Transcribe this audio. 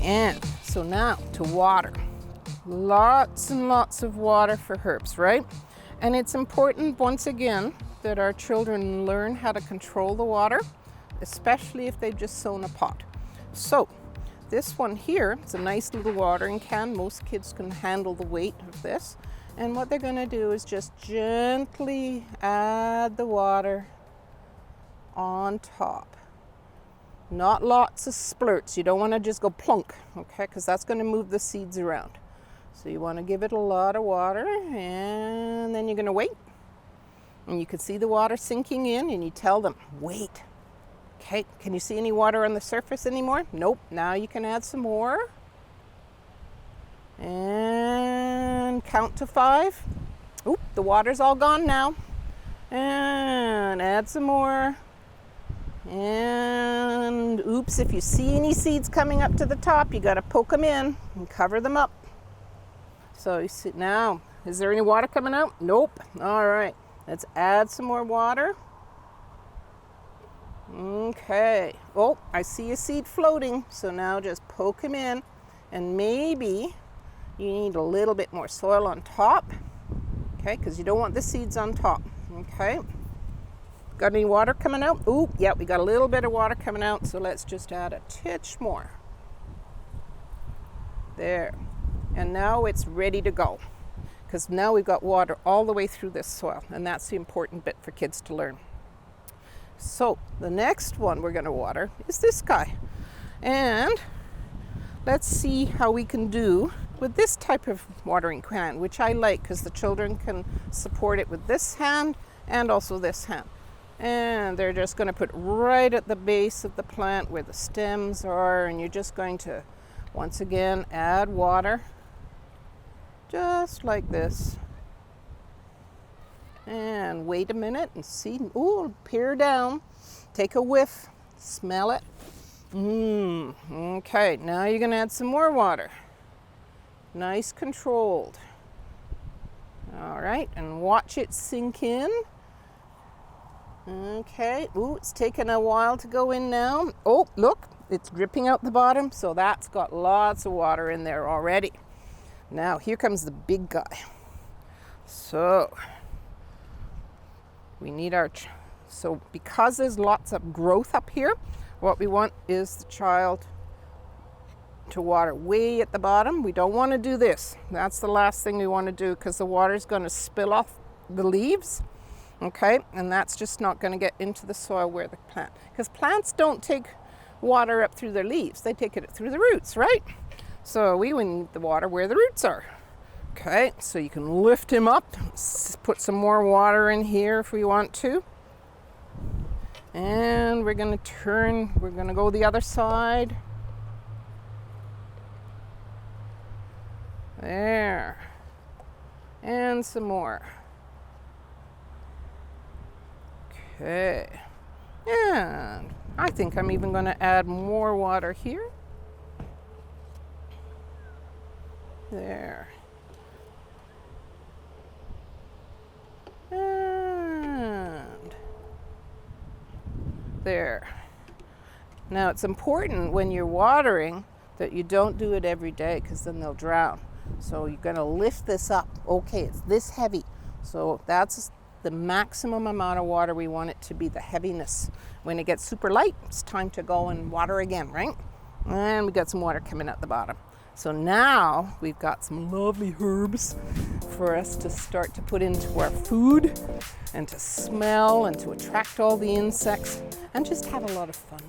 And so now to water. Lots and lots of water for herbs, right? And it's important, once again, that our children learn how to control the water, especially if they've just sown a pot. So this one here, it's a nice little watering can. Most kids can handle the weight of this. And what they're going to do is just gently add the water on top. Not lots of splurts. You don't want to just go plunk, okay? Because that's going to move the seeds around. So you want to give it a lot of water, and then you're going to wait. And you can see the water sinking in, and you tell them, wait. Okay, can you see any water on the surface anymore? Nope. Now you can add some more. And count to 5. Oop, the water's all gone now. And add some more. And oops, if you see any seeds coming up to the top, you got to poke them in and cover them up. So you see now, is there any water coming out? Nope. All right, let's add some more water. Okay. Oh, I see a seed floating. So now just poke him in, and maybe you need a little bit more soil on top. Okay, because you don't want the seeds on top. Okay. Got any water coming out? Ooh, yeah, we got a little bit of water coming out. So let's just add a titch more. There. And now it's ready to go. Because now we've got water all the way through this soil. And that's the important bit for kids to learn. So the next one we're going to water is this guy. And let's see how we can do with this type of watering can, which I like because the children can support it with this hand and also this hand. And they're just going to put right at the base of the plant where the stems are, and you're just going to, once again, add water, just like this. And wait a minute and see. Ooh, peer down, take a whiff, smell it. Okay, now you're going to add some more water. Nice controlled. All right, and watch it sink in. Okay, ooh, it's taken a while to go in now. Oh, look, it's dripping out the bottom, so that's got lots of water in there already. Now, here comes the big guy. So, we need our, so because there's lots of growth up here, what we want is the child to water way at the bottom. We don't want to do this. That's the last thing we want to do because the water's going to spill off the leaves. Okay, and that's just not going to get into the soil where the plant, because plants don't take water up through their leaves, they take it through the roots, right? So we need the water where the roots are. Okay, so you can lift him up, put some more water in here if we want to. And we're going to go the other side. There. And some more. Okay, and I think I'm even going to add more water here. There. And there. Now it's important when you're watering that you don't do it every day because then they'll drown. So you're going to lift this up. Okay, it's this heavy. So that's the maximum amount of water we want it to be, the heaviness. When it gets super light, it's time to go and water again, right? And we got some water coming out the bottom. So now we've got some lovely herbs for us to start to put into our food and to smell and to attract all the insects and just have a lot of fun.